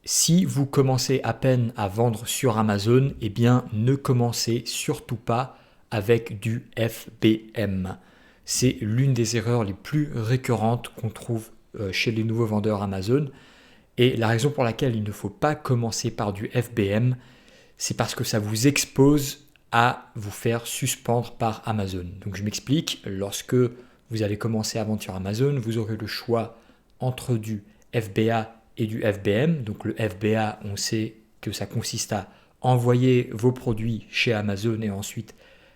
Si vous commencez à peine à vendre sur Amazon, eh bien ne commencez surtout pas avec du FBM. C'est l'une des erreurs les plus récurrentes qu'on trouve chez les nouveaux vendeurs Amazon. Et la raison pour laquelle il ne faut pas commencer par du FBM, c'est parce que ça vous expose à vous faire suspendre par Amazon. Donc je m'explique, lorsque vous allez commencer à vendre sur Amazon, vous aurez le choix entre du FBA et du FBM. Donc le FBA, on sait que ça consiste à envoyer vos produits chez Amazon et ensuite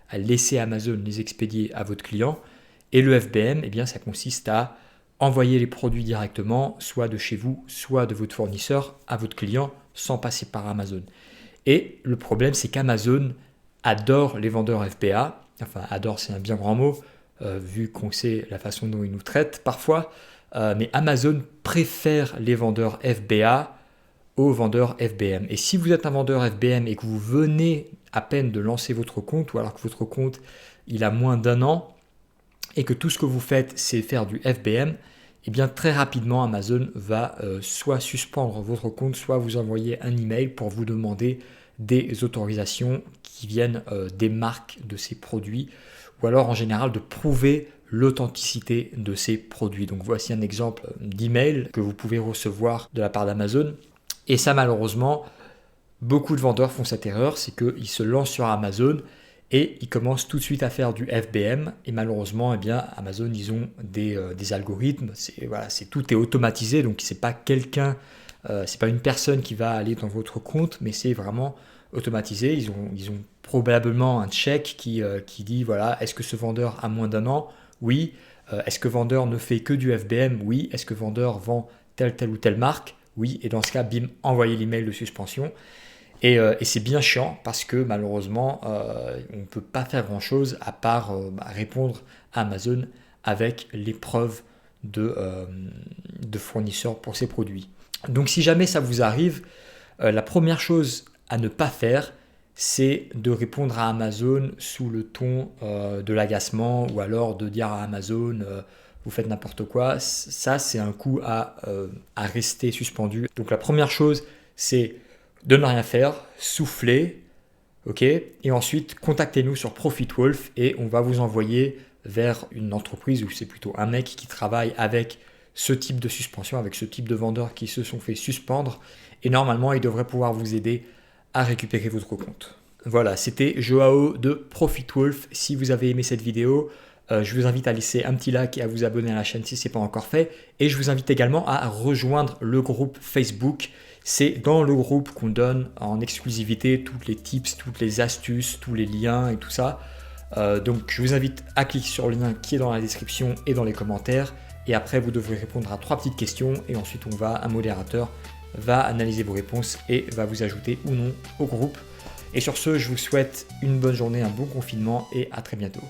à laisser Amazon les expédier à votre client. Et le FBM, eh bien, ça consiste à envoyer les produits directement, soit de chez vous, soit de votre fournisseur, à votre client, sans passer par Amazon. Et le problème, c'est qu'Amazon adore les vendeurs FBA. Enfin, adore, c'est un bien grand mot, vu qu'on sait la façon dont ils nous traitent parfois. Mais Amazon préfère les vendeurs FBA aux vendeurs FBM. Et si vous êtes un vendeur FBM et que vous venez à peine de lancer votre compte, ou alors que votre compte il a moins d'un an, et que tout ce que vous faites, c'est faire du FBM, eh bien très rapidement, Amazon va soit suspendre votre compte, soit vous envoyer un email pour vous demander des autorisations qui viennent des marques de ces produits, ou alors en général de prouver l'authenticité de ces produits. Donc voici un exemple d'email que vous pouvez recevoir de la part d'Amazon. Et ça, malheureusement, beaucoup de vendeurs font cette erreur, c'est qu'ils se lancent sur Amazon et ils commencent tout de suite à faire du FBM. Et malheureusement, eh bien, Amazon, ils ont des algorithmes. Tout est automatisé, donc c'est pas quelqu'un, c'est pas une personne qui va aller dans votre compte, mais c'est vraiment automatisé. Ils ont probablement un check qui dit voilà, est-ce que ce vendeur a moins d'un an? Oui. Est-ce que vendeur ne fait que du FBM? Oui. Est-ce que vendeur vend telle ou telle marque? Oui. Et dans ce cas, bim, envoyez l'email de suspension. Et c'est bien chiant parce que malheureusement, on ne peut pas faire grand-chose à part répondre à Amazon avec les preuves de fournisseurs pour ces produits. Donc si jamais ça vous arrive, la première chose à ne pas faire, c'est de répondre à Amazon sous le ton de l'agacement ou alors de dire à Amazon vous faites n'importe quoi. Ça, c'est un coup à rester suspendu. Donc la première chose, c'est de ne rien faire, souffler, ok, et ensuite contactez-nous sur ProfitWolf et on va vous envoyer vers une entreprise ou c'est plutôt un mec qui travaille avec ce type de suspension, avec ce type de vendeurs qui se sont fait suspendre et normalement il devrait pouvoir vous aider à récupérer votre compte. Voilà, c'était Joao de ProfitWolf. Si vous avez aimé cette vidéo, je vous invite à laisser un petit like et à vous abonner à la chaîne si ce n'est pas encore fait. Et je vous invite également à rejoindre le groupe Facebook. C'est dans le groupe qu'on donne en exclusivité toutes les tips, toutes les astuces, tous les liens et tout ça. Donc je vous invite à cliquer sur le lien qui est dans la description et dans les commentaires. Et après, vous devrez répondre à 3 petites questions. Et ensuite, un modérateur va analyser vos réponses et va vous ajouter ou non au groupe. Et sur ce, je vous souhaite une bonne journée, un bon confinement et à très bientôt.